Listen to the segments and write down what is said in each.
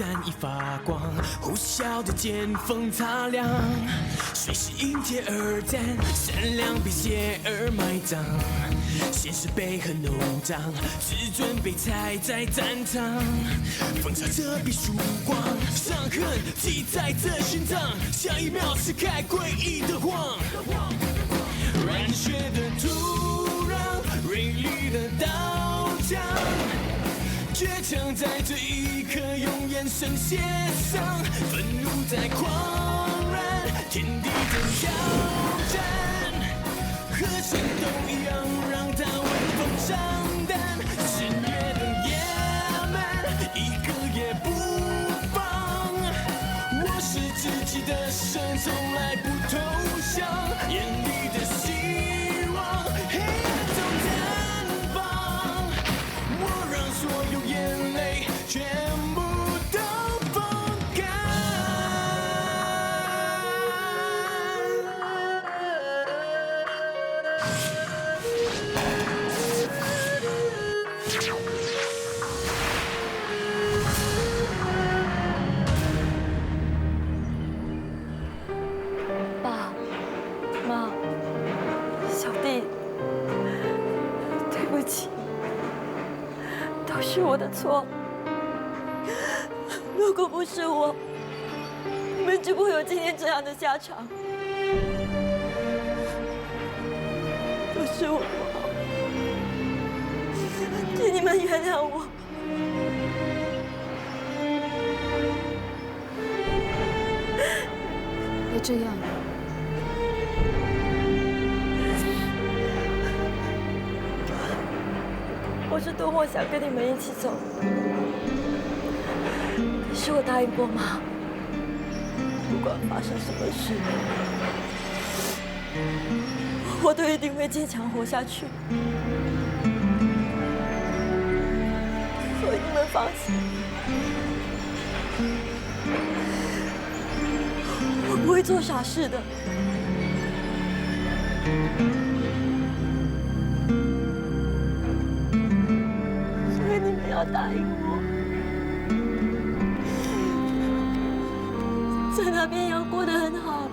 簪已发光，呼啸的剑锋擦亮，随时迎接而战，善良被邪而埋葬，现实悲恨浓张，自尊被踩在战场，风潮遮蔽曙光，伤痕记载着心脏，下一秒撕开诡异的谎，染血的土壤，锐利的刀枪。倔强在这一刻用眼神写上，愤怒在狂燃，天地的挑战，和战斗一样让它闻风丧胆，肆虐的野蛮，一个也不放。我是自己的神，从来不投降，眼里的希望，黑暗中绽放，我让所有眼泪全部都风干。爸妈，小弟，对不起，都是我的错。如果不是我，你们就不会有今天这样的下场。都是我不好，请你们原谅我。别这样，我是多么想跟你们一起走，可是我答应过妈，不管发生什么事，我都一定会坚强活下去。所以你们放心，我不会做傻事的。所以你们要答应我，在那边要过得很好。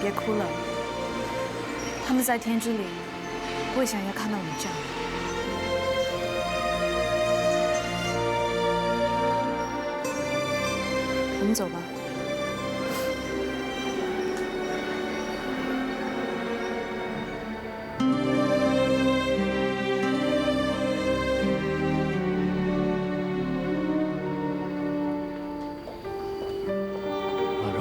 别哭了。他们在天之灵，不会想要看到你这样。我们走吧。婉柔，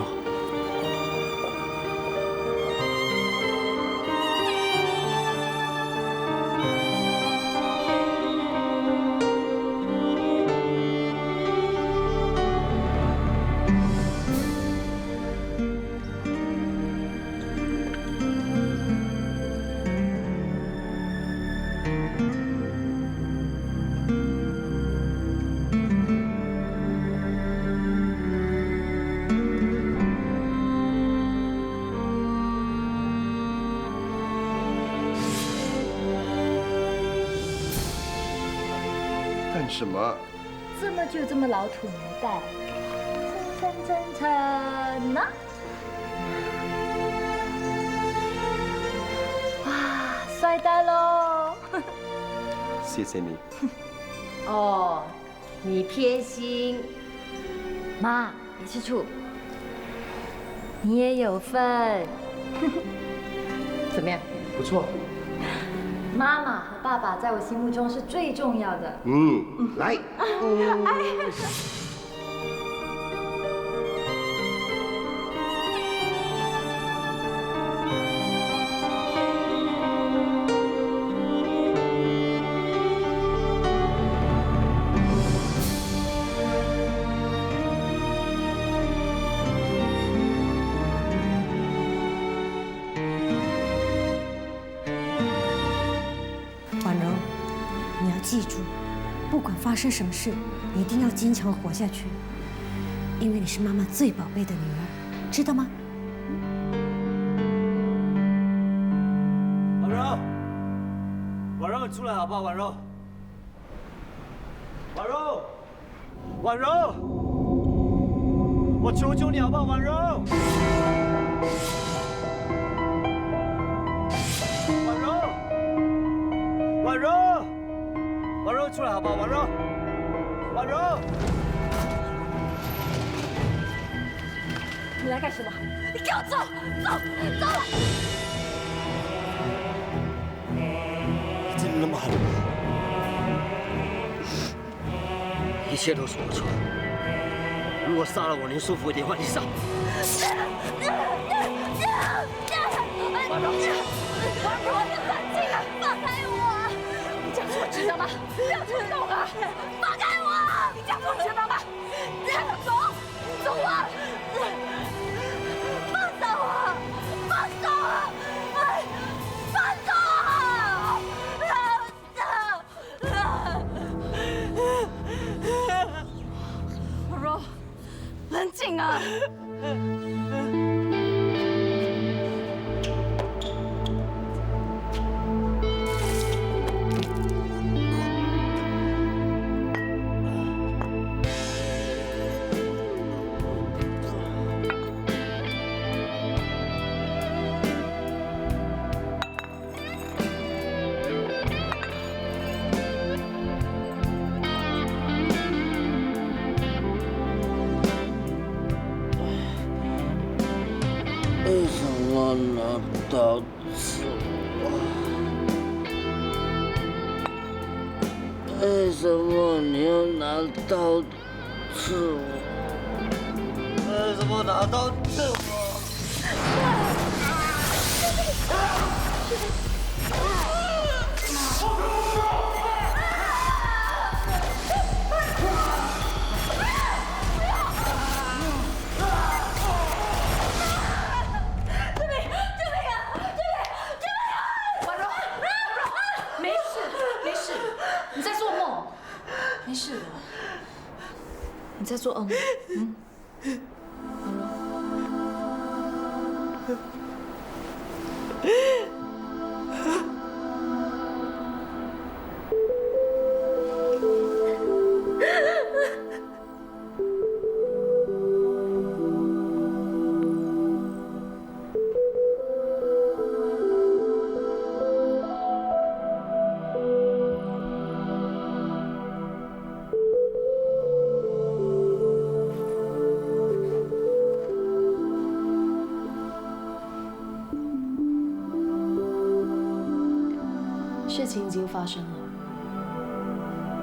干什么？这么就这么老土没带，呢？哇，帅呆喽！谢谢你。哦，你偏心，妈别吃醋，你也有份。怎么样？不错。妈妈和爸爸在我心目中是最重要的。来。婉柔，你要记住，不管发生什么事，你一定要坚强活下去，因为你是妈妈最宝贝的女儿，知道吗？出来好不好，婉柔？婉柔，婉柔，我求求你好不好，婉柔？婉柔，婉柔，婉柔，出来好不好，婉柔？婉柔，你来干什么？你给我走！走！真的那么狠吗？一切都是我错。如果杀了我能舒服一点，换你杀。婉柔，冷静啊！放开我！你这样做值得吗？不要冲动啊！放开我！你这样做值得吗？走啊！放手啊！放手啊！放手啊！婉柔，冷静啊！为什么拿刀刺我？为什么你要拿刀刺我？为什么拿刀刺我？没事的，你在做噩梦，婉柔。事情已经发生了，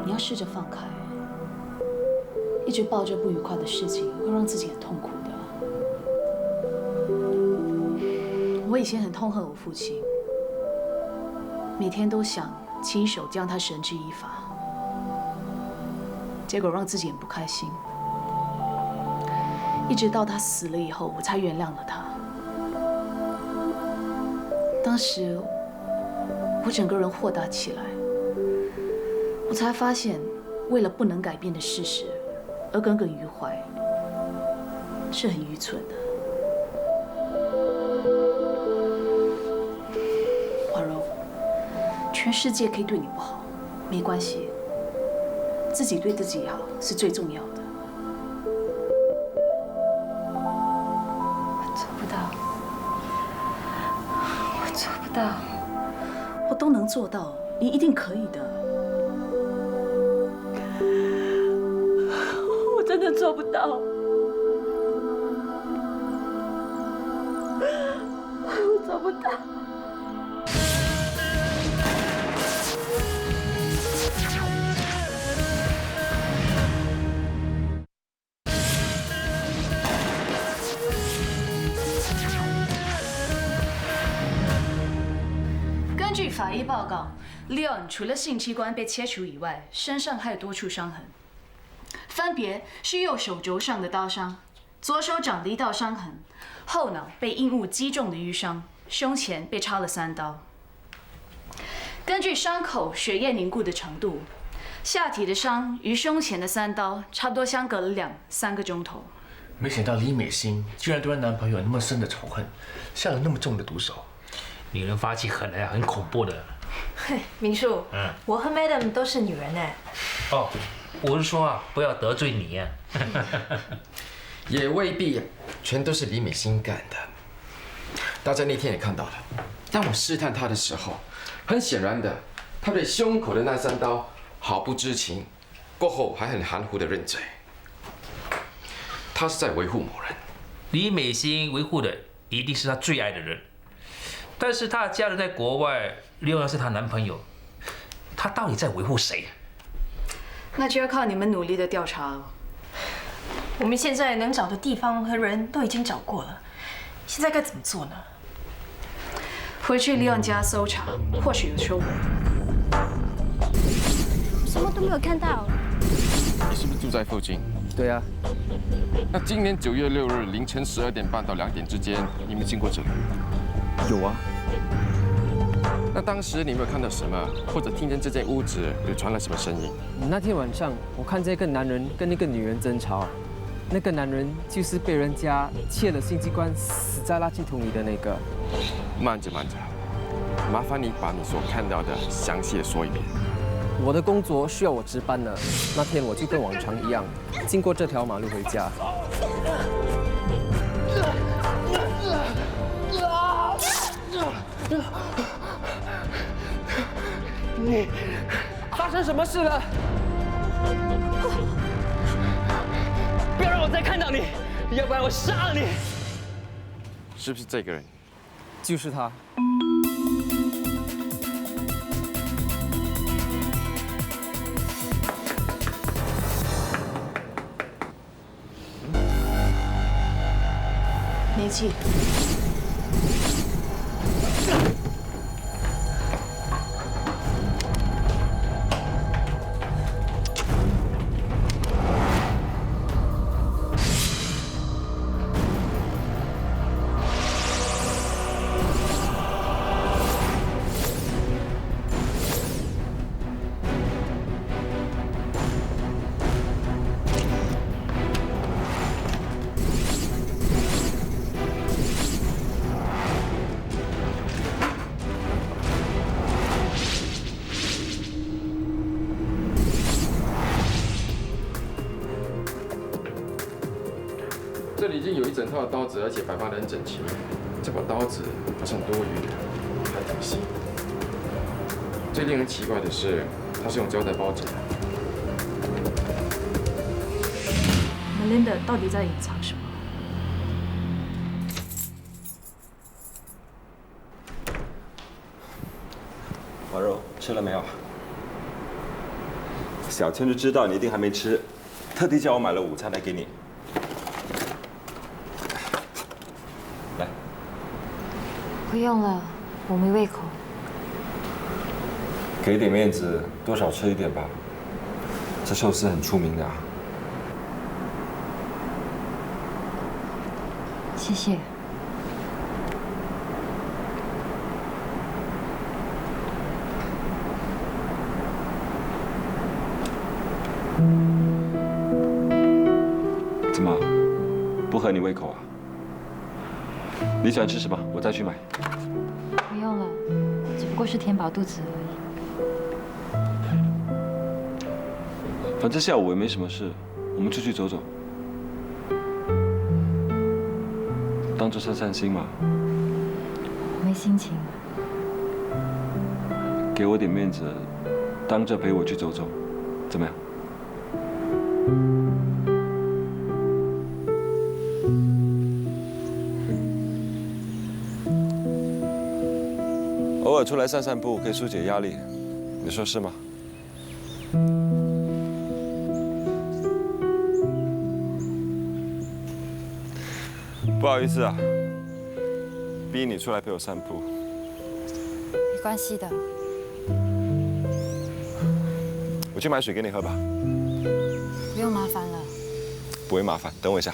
你要试着放开。一直抱着不愉快的事情，会让自己很痛苦的。我以前很痛恨我父亲，每天都想亲手将他绳之以法，结果让自己很不开心。一直到他死了以后，我才原谅了他。当时我整个人豁达起来，我才发现，为了不能改变的事实而耿耿于怀，是很愚蠢的。婉柔，全世界可以对你不好，没关系，自己对自己好是最重要的。我做不到，我做不到。我都能做到，你一定可以的。我真的做不到，我做不到。根据法医报告，Leon 除了性器官被切除以外，身上还有多处伤痕，分别是右手肘上的刀伤、左手掌的一道伤痕、后脑被硬物击中的淤伤、胸前被插了3刀。根据伤口血液凝固的程度，下体的伤与胸前的3刀差不多相隔了2-3个钟头。没想到李美心居然对她男朋友有那么深的仇恨，下了那么重的毒手。女人发起狠来很恐怖的。嘿，明树，我和 Madam 都是女人哎。哦，我是说啊，不要得罪你呀。也未必，全都是李美心干的。大家那天也看到了，当我试探她的时候，很显然的，她对胸口的那3刀毫不知情，过后还很含糊的认罪。她是在维护某人。李美心维护的一定是她最爱的人，但是她的家人在国外，利用的是她男朋友，她到底在维护谁？那就要靠你们努力的调查了。我们现在能找的地方和人都已经找过了，现在该怎么做呢？回去利用家搜查，或许有收获。什么都没有看到。你是不是住在附近？对啊。那今年9月6日凌晨12点半到2点之间，你们经过这里？有啊。那当时你有没有看到什么，或者听见这间屋子有传来什么声音？那天晚上，我看见一个男人跟一个女人争吵，那个男人就是被人家切了性器官死在垃圾桶里的那个。慢着，麻烦你把你所看到的详细的说一遍。我的工作需要我值班呢，那天我就跟往常一样，经过这条马路回家。你发生什么事了？不要让我再看到你，要不然我杀了你！是不是这个人？就是他。没气。这里已经有一整套的刀子，而且摆放得很整齐。这把刀子好像多余的，还挺新。最令人奇怪的是，它是用胶带包着的。Melinda 到底在隐藏什么？王肉吃了没有？小千就知道你一定还没吃，特地叫我买了午餐来给你。来，不用了，我没胃口。给点面子，多少吃一点吧。这寿司很出名的啊。谢谢。怎么，不合你胃口啊？你喜欢吃什么？我再去买。不用了，只不过是填饱肚子而已。反正下午也没什么事，我们出去走走，当作散散心嘛。我没心情。给我点面子，当着陪我去走走，怎么样？偶尔出来散散步，可以疏解压力，你说是吗？不好意思啊，逼你出来陪我散步。没关系的。我去买水给你喝吧。不用麻烦了。不会麻烦，等我一下。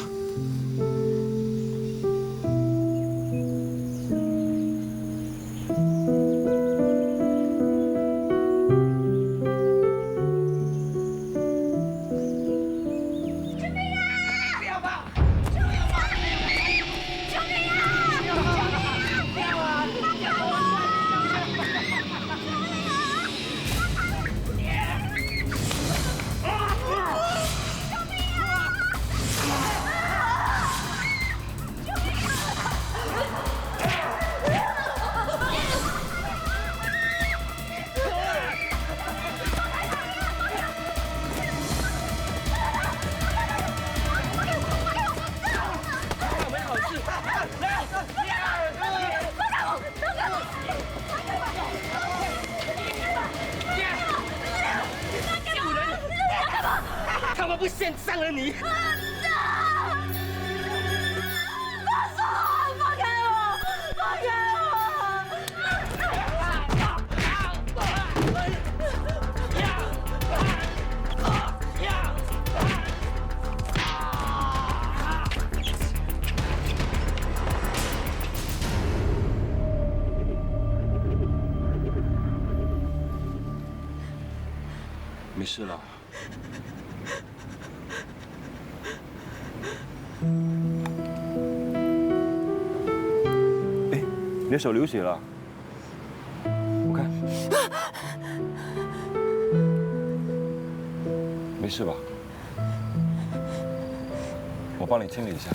干嘛不先伤了你？放手！放开我！放开我！ 没事了。哎，你的手流血了，我看。没事吧？我帮你清理一下。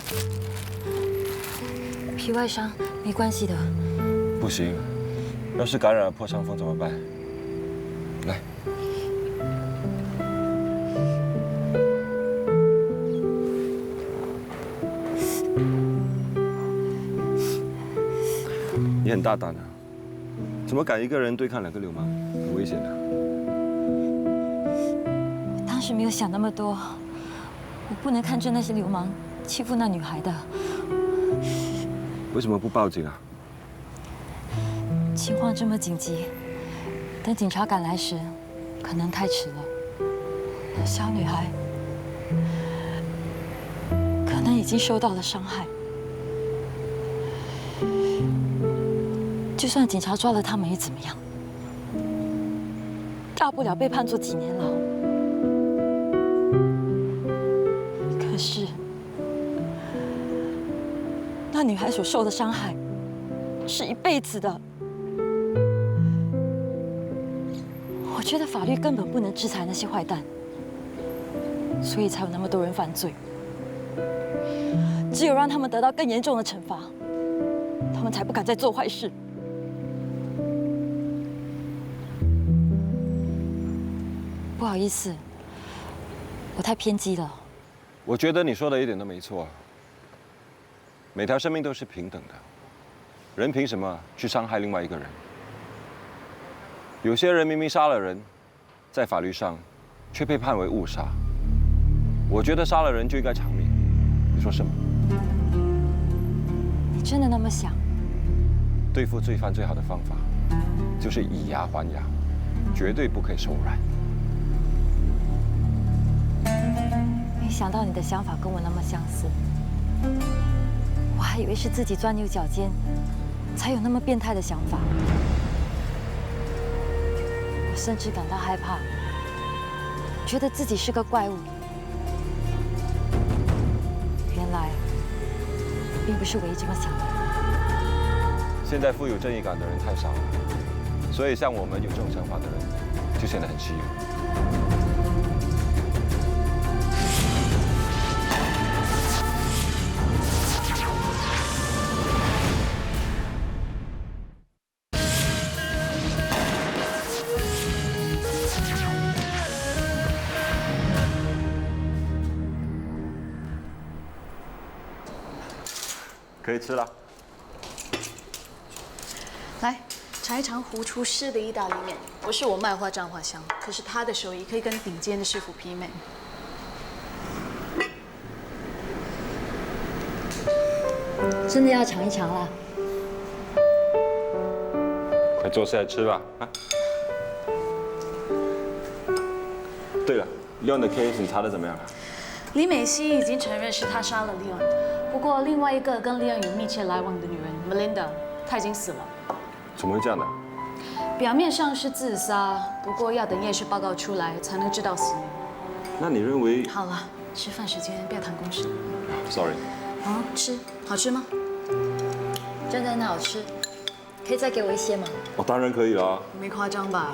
皮外伤没关系的。不行，要是感染了破伤风怎么办？来。 你很大胆啊！怎么敢一个人对抗2个流氓？很危险的。我当时没有想那么多，我不能看着那些流氓欺负那女孩的。为什么不报警啊？情况这么紧急，等警察赶来时，可能太迟了。那小女孩可能已经受到了伤害。 就算警察抓了他们又怎么样？大不了被判坐几年牢。可是，那女孩所受的伤害是一辈子的。我觉得法律根本不能制裁那些坏蛋，所以才有那么多人犯罪。只有让他们得到更严重的惩罚，他们才不敢再做坏事。 不好意思，我太偏激了。我觉得你说的一点都没错。每条生命都是平等的，人凭什么去伤害另外一个人？有些人明明杀了人，在法律上却被判为误杀。我觉得杀了人就应该偿命。你说是吗？你真的那么想？对付罪犯最好的方法，就是以牙还牙，绝对不可以手软。 没想到你的想法跟我那么相似，我还以为是自己钻牛角尖，才有那么变态的想法。我甚至感到害怕，觉得自己是个怪物。原来，并不是唯一这么想的。现在富有正义感的人太少了，所以像我们有这种想法的人，就显得很稀有。 可以吃了。来，尝一尝胡厨师的意大利面。不是我卖花赞花香，可是他的手艺可以跟顶尖的师傅媲美。真的要尝一尝啦！快坐下来吃吧，啊！对了，Leon的 case 你查的怎么样啊？李美熙已经承认是他杀了 Leon。 不过，另外一个跟 Leon 有密切来往的女人 Melinda， 她已经死了。怎么会这样的？表面上是自杀，不过要等验尸报告出来才能知道死因。那你认为？好了，吃饭时间不要谈公事。Sorry。好吃，好吃吗？真的很好吃，可以再给我一些吗？哦，当然可以了。没夸张吧？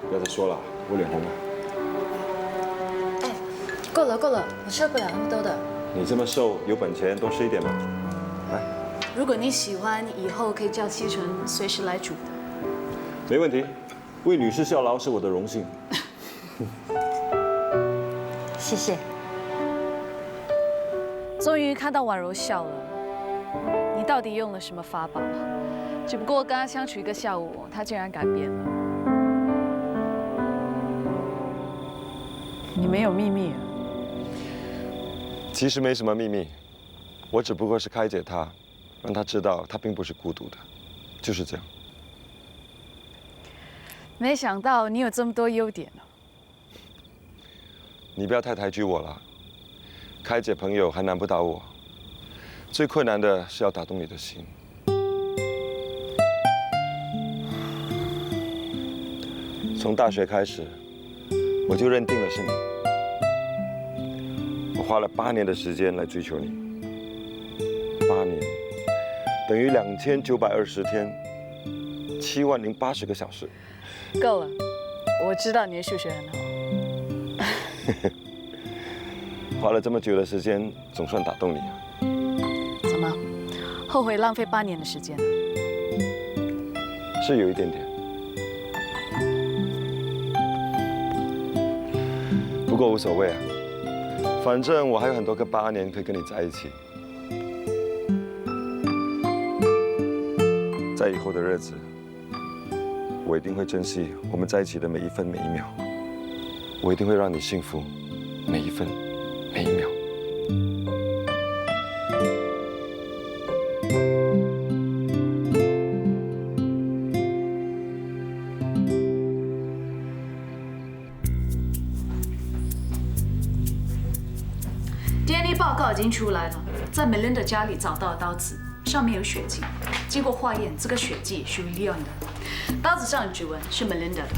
不要再说了，我脸红了。哎，够了够了，我受不了那么多的。 你这么瘦，有本钱多吃一点嘛。来，如果你喜欢，以后可以叫7成随时来煮。没问题，为女士效劳是我的荣幸。谢谢。终于看到婉柔笑了，你到底用了什么法宝？只不过跟她相处一个下午，她竟然改变了。你没有秘密啊？其实没什么秘密，我只不过是开解他，让他知道他并不是孤独的，就是这样。没想到你有这么多优点哦。你不要太抬举我了，开解朋友还难不倒我，最困难的是要打动你的心。从大学开始，我就认定了是你。我花了8年的时间来追求你，8年等于2920天，70080个小时。够了，我知道你的数学很好。花了这么久的时间，总算打动你啊！怎么，后悔浪费8年的时间了？是有一点点，不过无所谓啊，反正我还有很多个8年可以跟你在一起。在以后的日子，我一定会珍惜我们在一起的每一分每一秒，我一定会让你幸福，每一分每一秒。DNA 报告已经出来了，在 Melinda 家里找到了刀子，上面有血迹。经过化验，这个血迹属于 Leon 的，刀子上的指纹是 Melinda 的。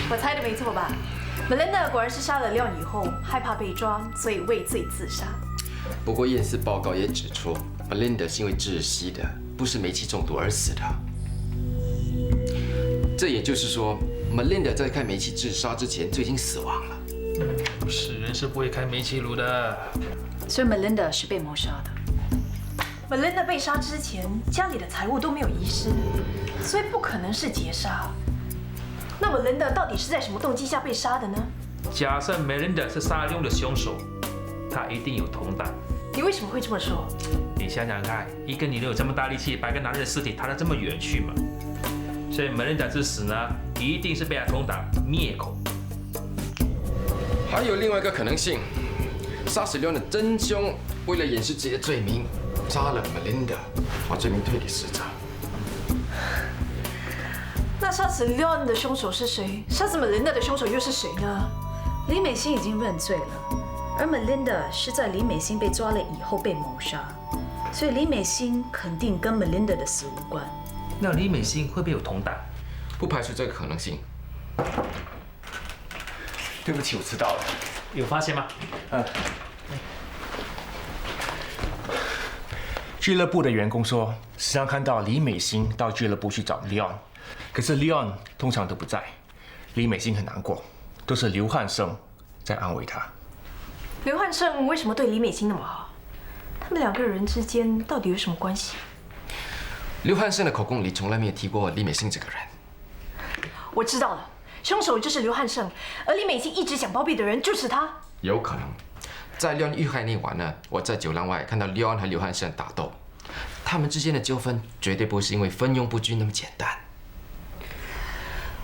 我猜的没错吧 ？Melinda 果然是杀了 Leon 以后，害怕被抓，所以畏罪自杀。不过验尸报告也指出 ，Melinda 是因为窒息的，不是煤气中毒而死的。这也就是说 ，Melinda 在开煤气自杀之前就已经死亡了。死人是不会开煤气炉的。所以 Melinda 是被谋杀的。Melinda 被杀之前，家里的财物都没有遗失，所以不可能是劫杀。那 Melinda 到底是在什么动机下被杀的呢？假设 Melinda 是杀Leon的凶手，他一定有同党。你为什么会这么说？你想想看，一个女人有这么大力气把一个男人的尸体抬到这么远去嘛？所以 Melinda 之死呢，一定是被他同党灭口。还有另外一个可能性，杀死Leon的真凶为了掩饰自己的罪名，杀了 Melinda， 把罪名推给死者。那杀死Leon的凶手是谁？杀死 Melinda 的凶手又是谁呢？李美心已经认罪了，而 Melinda 是在李美心被抓了以后被谋杀，所以李美心肯定跟 Melinda 的死无关。那李美心会不会有同党？不排除这个可能性。对不起，我迟到了。有发现吗？俱乐部的员工说，时常看到李美心到俱乐部去找 Leon， 可是 Leon 通常都不在。李美心很难过，都是刘汉胜在安慰她。刘汉胜为什么对李美心那么好？他们2个人之间到底有什么关系？刘汉胜的口供里从来没有提过李美心这个人。我知道了。凶手就是刘汉胜，而李美心一直想包庇的人就是他。有可能，在Leon遇害那晚呢，我在酒廊外看到Leon和刘汉胜打斗，他们之间的纠纷绝对不是因为分佣不均那么简单。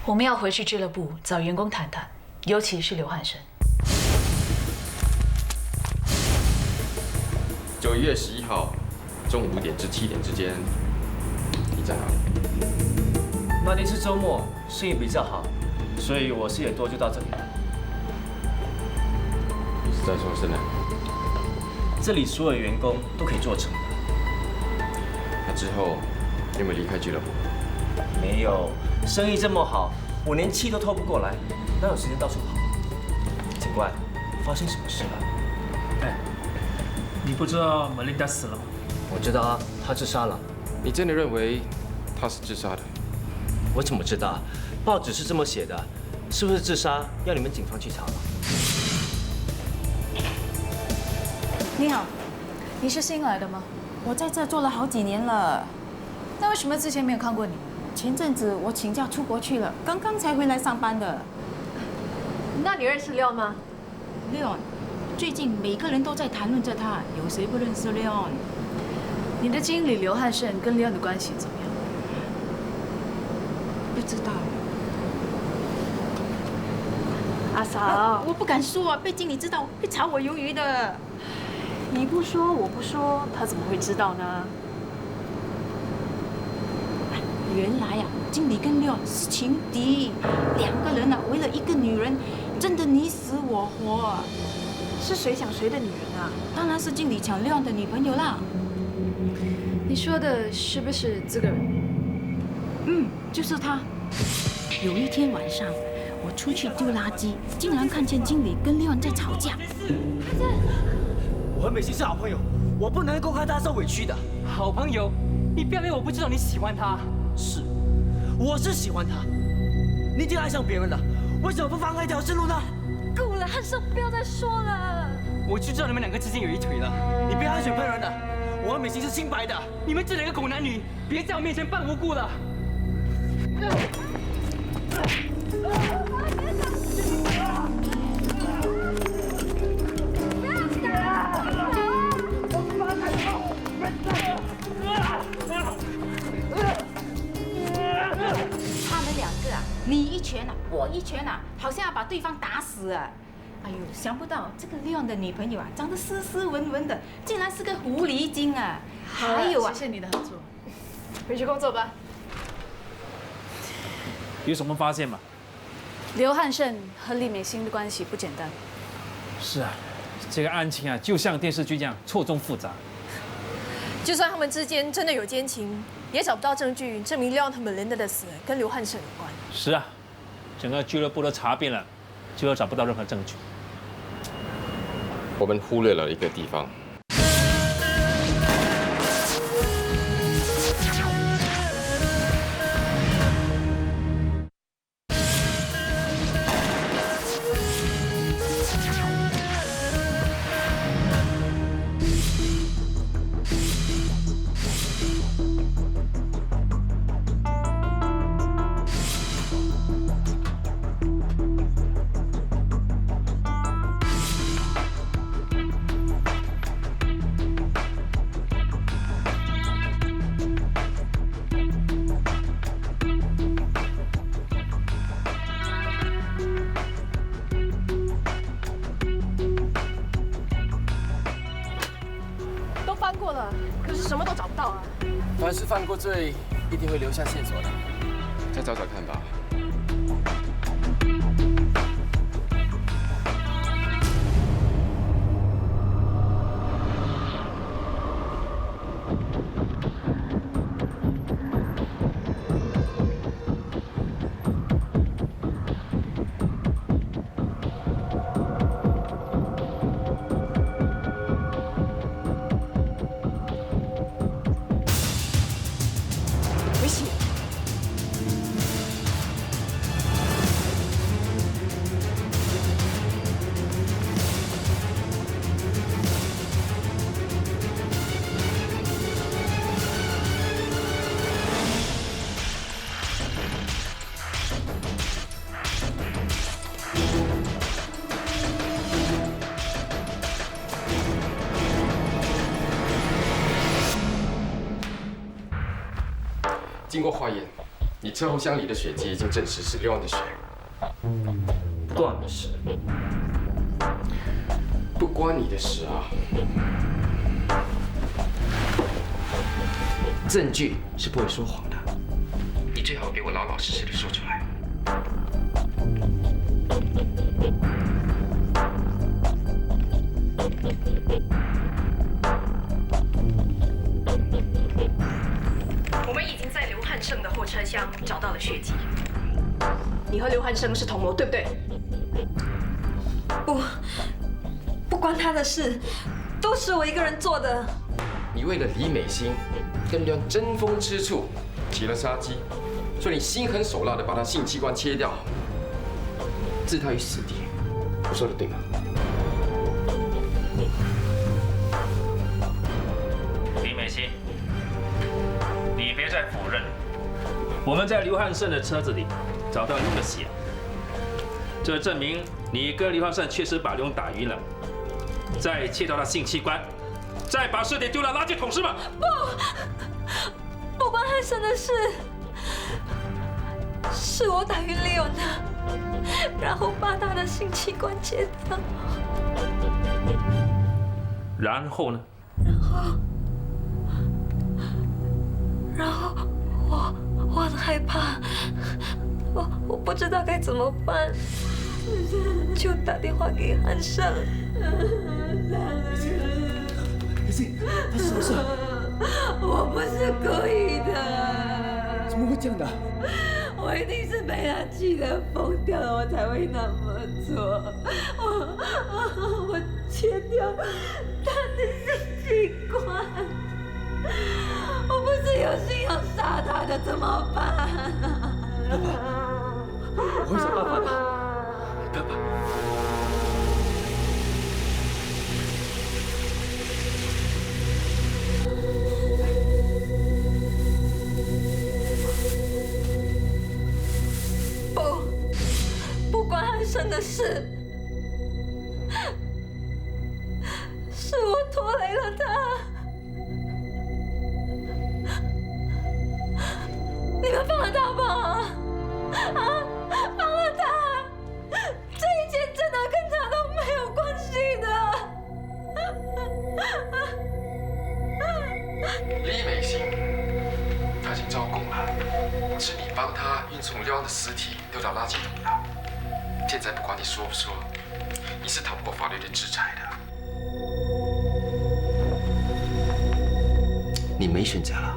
我们要回去俱乐部找员工谈谈，尤其是刘汉胜。9月11号中午5点至7点之间，你在哪里？那天是周末，生意比较好，所以我10点多就到这里了。你是在说是哪？这里所有员工都可以做成的。那之后有没有离开俱乐部？没有，生意这么好，我连气都透不过来，哪有时间到处跑？警官，发生什么事了？哎，你不知道Melinda死了吗？我知道啊，她自杀了。你真的认为她是自杀的？我怎么知道？报纸是这么写的，是不是自杀？要你们警方去查了。你好，你是新来的吗？我在这做了好几年了。那为什么之前没有看过你？前阵子我请假出国去了，刚刚才回来上班的。那你认识Leon吗？Leon，最近每个人都在谈论着他，有谁不认识Leon？你的经理刘汉胜跟Leon的关系怎么样？不知道。阿嫂，我不敢说啊，被经理知道会炒我鱿鱼的。你不说，我不说，他怎么会知道呢？原来啊，经理跟廖是情敌，两个人啊为了一个女人，争得你死我活。是谁抢谁的女人啊？当然是经理抢廖的女朋友啦。你说的是不是这个人？就是他。有一天晚上，我出去丢垃圾，竟然看见经理跟廖在吵架。我和美心是好朋友，我不能公开她受委屈的。好朋友，你不要以为我不知道你喜欢她。是，我是喜欢她。你已经爱上别人了，为什么不放开一条生路呢？够了，汉生，不要再说了。我就知道你们两个之间有一腿了，你不要汗水喷人了。我和美心是清白的，你们这两个狗男女，别在我面前扮无辜了。他们两个啊，你一拳啊，我一拳啊，好像要把对方打死啊！哎呦，想不到这个亮的女朋友啊，长得斯斯文文的，竟然是个狐狸精啊！还有啊，谢谢你的合作，回去工作吧。有什么发现吗？刘汉胜和李美心的关系不简单。是啊，这个案情啊，就像电视剧这样错综复杂。就算他们之间真的有奸情，也找不到证据证明Leon和Melinda的死跟刘汉胜有关。是啊，整个俱乐部都查遍了，最后找不到任何证据。我们忽略了一个地方。翻过了，可是什么都找不到啊。凡是犯过罪，一定会留下线索的。再找找看吧。经过化验，你车后箱里的血迹已经证实是Leon的血。断的是，不关你的事啊。证据是不会说谎的，你最好给我老老实实的说出来。我们已经在刘汉胜的后车厢找到了血迹。你和刘汉胜是同谋，对不对？不关他的事，都是我一个人做的。你为了李美心跟Leon争风吃醋，起了杀机，所以你心狠手辣的把他性器官切掉，置他于死地。我说的对吗？李美心，你别再否认。我们在刘汉胜的车子里找到Leon的血，这证明你跟刘汉胜确实把Leon打晕了，再切掉他性器官，再把尸体丢到垃圾桶，是吗？不关汉胜的事，是我打晕Leon的。然后把他的性器官切掉。然后呢？然后我很害怕，我不知道该怎么办，就打电话给韩胜。可是他什么事？我不是故意的。怎么会这样的？我一定是被他气得疯掉了，我才会那么做。我切掉他的性器官，我不是有心要杀他的，怎么办？爸爸，我会想办法的。爸爸。不关韩胜的事，是我拖累了他。你们放了他吧，放了他，这一切真的跟他都没有关系的。李美心，他已经招供了，是你帮他运送廖安的尸体丢到垃圾桶了。现在不管你说不说，你是逃不过法律的制裁的。你没选择了。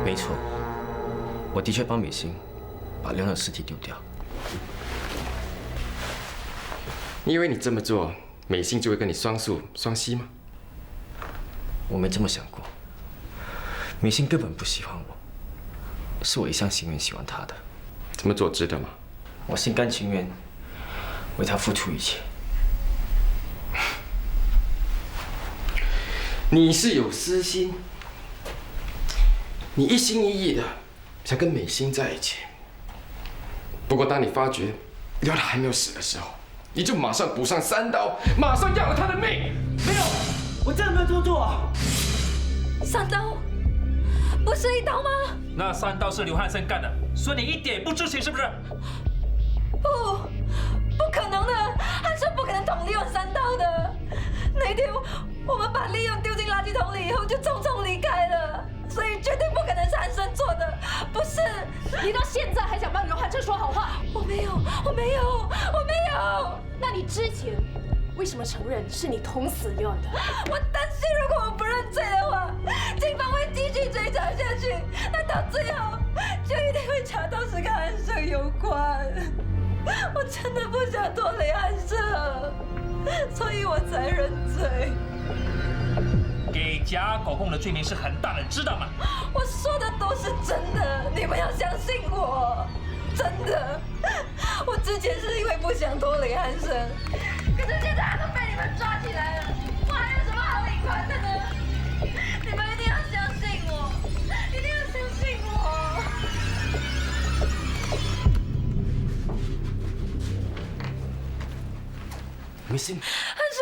没错，我的确帮美心把梁的尸体丢掉。你以为你这么做，美心就会跟你双宿双栖吗？我没这么想过。美心根本不喜欢我，是我一厢情愿喜欢她的。这么做值得吗？我心甘情愿为她付出一切。你是有私心，你一心一意的想跟美心在一起。不过当你发觉廖他还没有死的时候，你就马上补上3刀，马上要了他的命。没有，我真的没有这么做啊！3刀，不是1刀吗？那3刀是刘汉生干的，所以你一点也不知情，是不是？不可能的，汉生不可能捅利用3刀的。那天我们把利用丢进垃圾桶里以后，就匆匆离开了，所以绝对不可能是汉生做的，不是。你到现在还想帮刘汉生说好话？我没有。那你之前为什么承认是你捅死廖的？我担心如果我不认罪的话，警方会继续追查下去，那到最后就一定会查到是跟汉生有关。我真的不想拖累汉生，所以我才认罪。给假口供的罪名是很大的，你知道吗？我说的都是真的，你们要相信我，真的。我之前是因为不想拖累汉生，可是现在他都被你们抓起来了，我还有什么好隐瞒的呢？你们一定要相信我，一定要相信我。美心，汉生，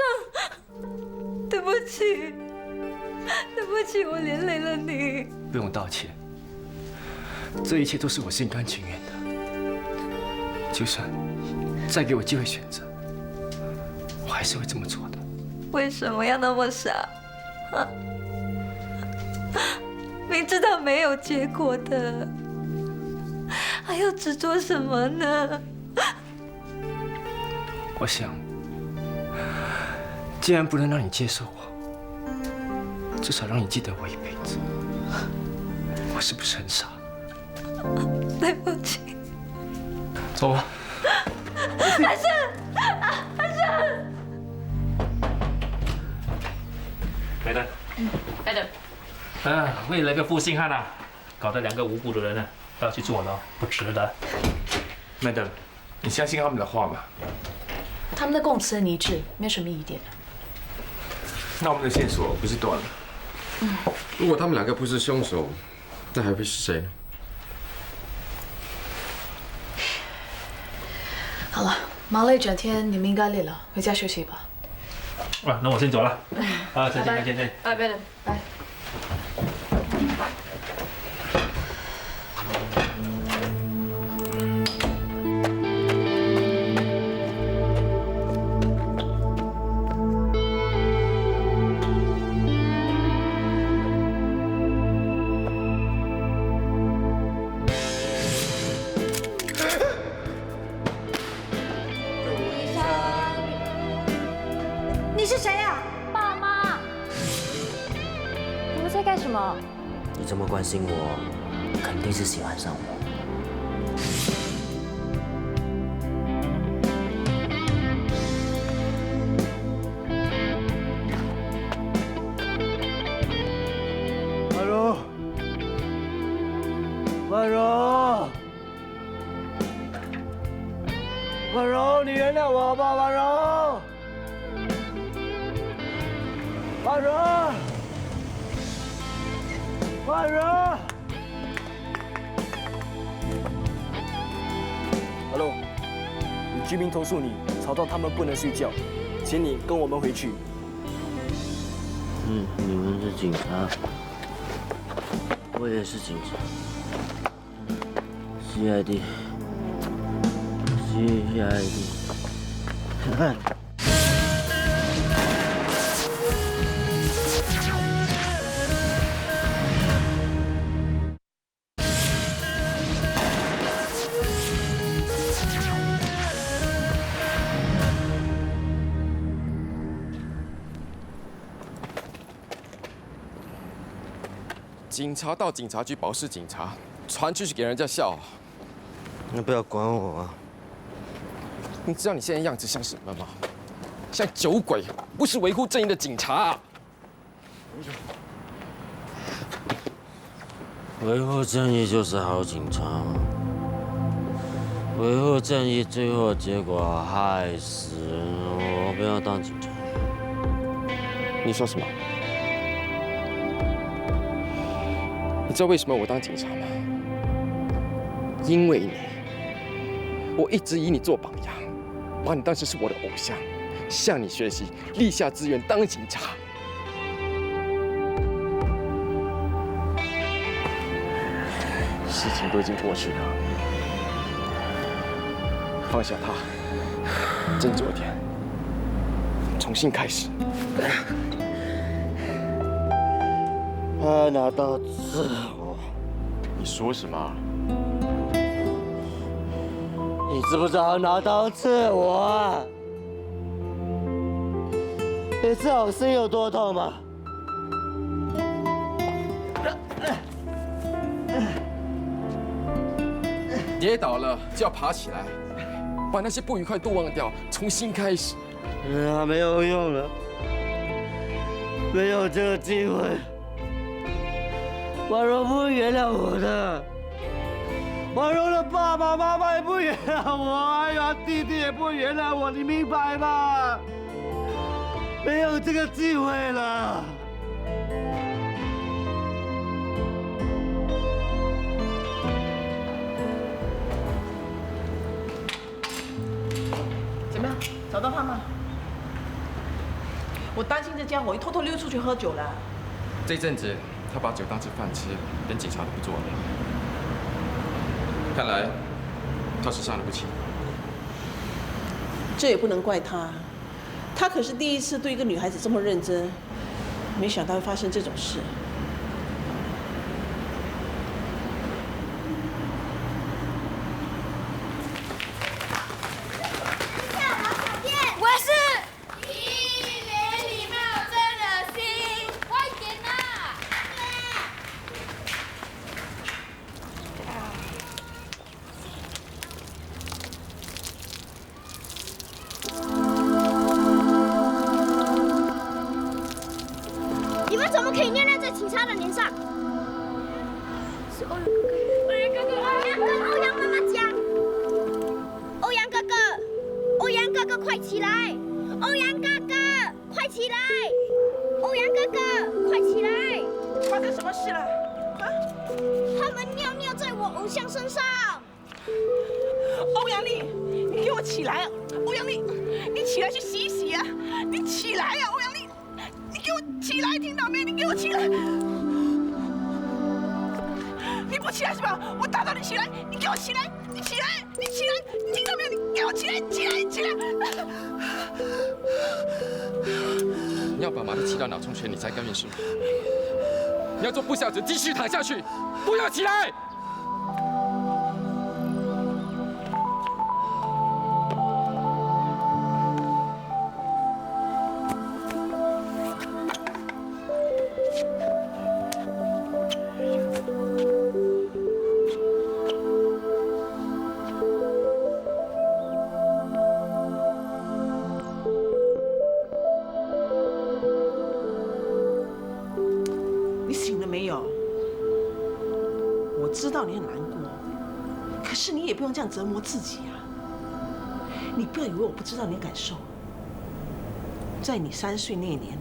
对不起，我连累了你。不用道歉，这一切都是我心甘情愿的。就算再给我机会选择，我还是会这么做的。为什么要那么傻？明知道没有结果的，还要执着什么呢？我想，既然不能让你接受我，至少让你记得我一辈子。我是不是很傻？对不起。走吧。汉生，汉生。来的。来的。为了个负心汉啊，搞得2个无辜的人呢都要去坐牢，不值得。Madam， 你相信他们的话吗？他们的供词很一致，没有什么疑点。那我们的线索不是断了？如果他们2个不是凶手，那还会是谁呢？好了，忙了一整天，你们应该累了，回家休息吧。那我先走了。再见，再见。拜拜，拜。你这么关心我，肯定是喜欢上我。 婉柔，婉柔，你原谅我好不好？婉柔，婉柔，婉柔。Hello， 有居民投诉你吵到他们不能睡觉，请你跟我们回去。你们是警察，我也是警察。 CID， 看。警察到警察局保释警察，传出去给人家笑。 你不要管我啊！你知道你现在样子像什么吗？像酒鬼，不是维护正义的警察。维护正义就是好警察吗？维护正义最后结果害死人，我不要当警察。你说什么？你知道为什么我当警察吗？因为你。 我一直以你做榜样，把你当成是我的偶像，向你学习，立下志愿当警察。事情都已经过去了，放下它，振作点，重新开始。他拿刀刺我，你说什么？ 你知不知道拿刀刺我啊？你知道我心有多痛吗？跌倒了就要爬起来，把那些不愉快都忘掉，重新开始。没有用了，没有这个机会，婉柔不会原谅我的。 婉柔的爸爸妈妈也不原谅我，还有弟弟也不原谅我，你明白吗？没有这个机会了。怎么样？找到他吗？我担心这家伙偷偷溜出去喝酒了。这阵子他把酒当成饭吃，连警察都不做了。 看来他是伤了不起。这也不能怪他，他可是第一次对一个女孩子这么认真，没想到会发生这种事。我是一脸礼貌真恶心，快点啊！ 你们怎么可以尿尿在警察的脸上？是欧阳哥哥，欧阳哥哥，我要跟欧阳妈妈讲。欧阳哥哥，欧阳哥哥，快起来！欧阳哥哥，快起来！欧阳哥哥，快起来！发生什么事了？啊？他们尿尿在我偶像身上。欧阳丽，你给我起来！欧阳丽，你起来去洗一洗啊！你起来呀，欧阳丽！ 你给我起来，听到没有？你给我起来！你不起来是吧？我打到你起来！你给我起来！你起来！你起来！你听到没有？你给我起来！起来！起来！你要把马蒂气到脑充血，你才甘愿是吗？你要做不孝子，继续躺下去，不要起来！道你很难过，可是你也不用这样折磨自己啊！你不要以为我不知道你的感受。在你3岁那年，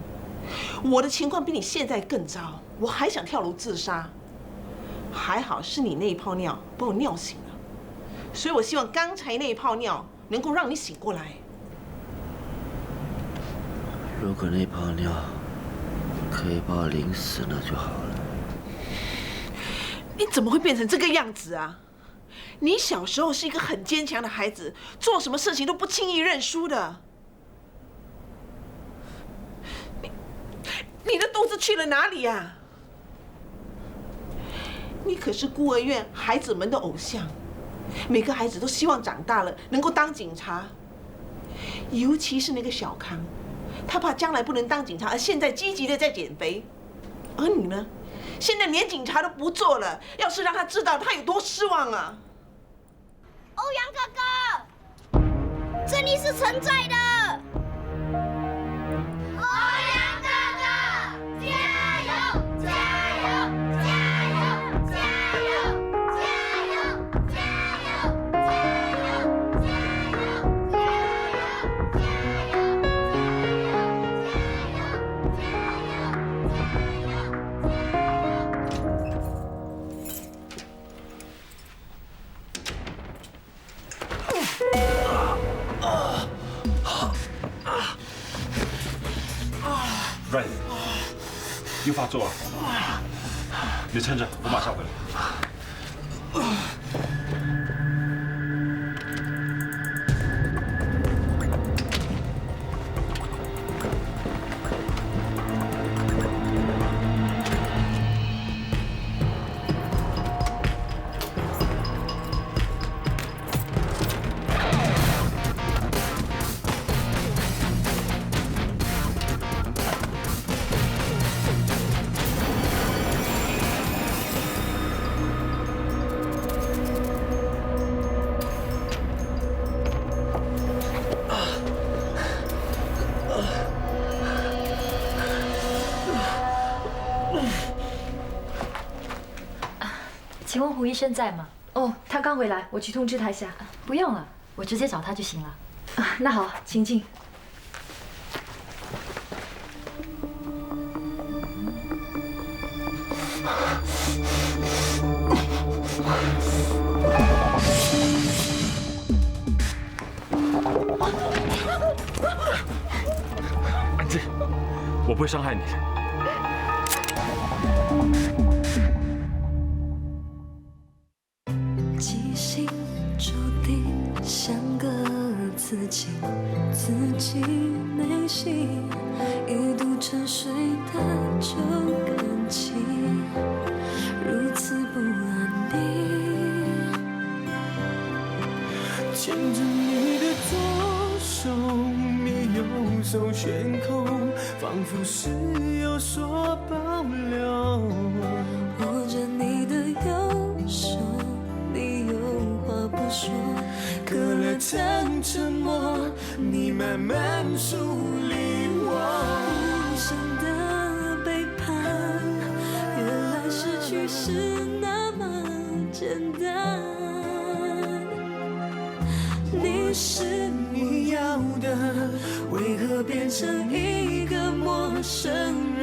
我的情况比你现在更糟，我还想跳楼自杀，还好是你那一泡尿把我尿醒了，所以我希望刚才那一泡尿能够让你醒过来。如果那泡尿可以把我淋死了就好了。你怎么会变成这个样子啊？你小时候是一个很坚强的孩子，做什么事情都不轻易认输的。你的肚子去了哪里呀？你可是孤儿院孩子们的偶像，每个孩子都希望长大了能够当警察，尤其是那个小康，他怕将来不能当警察，而现在积极的在减肥。而你呢？现在连警察都不做了，要是让他知道，他有多失望啊！欧阳哥哥，这里是存在的。欧阳哥哥，加油！加油！加油！加油！加油！加油！加油！加Ryan， 又发作了，你撑着，我马上回来。请问胡医生在吗？哦，他刚回来，我去通知他一下。不用了，我直接找他就行了。啊，那好，请进。安静，我不会伤害你的。自己内心一度沉睡的旧感情，如此不安定。牵着你的左手，你右手悬空，仿佛是有所保留。握着你的右手，你有话不说。隔了层沉默，你慢慢梳理我。无声的背叛，原来失去是那么简单。你是你要的，为何变成一个陌生人？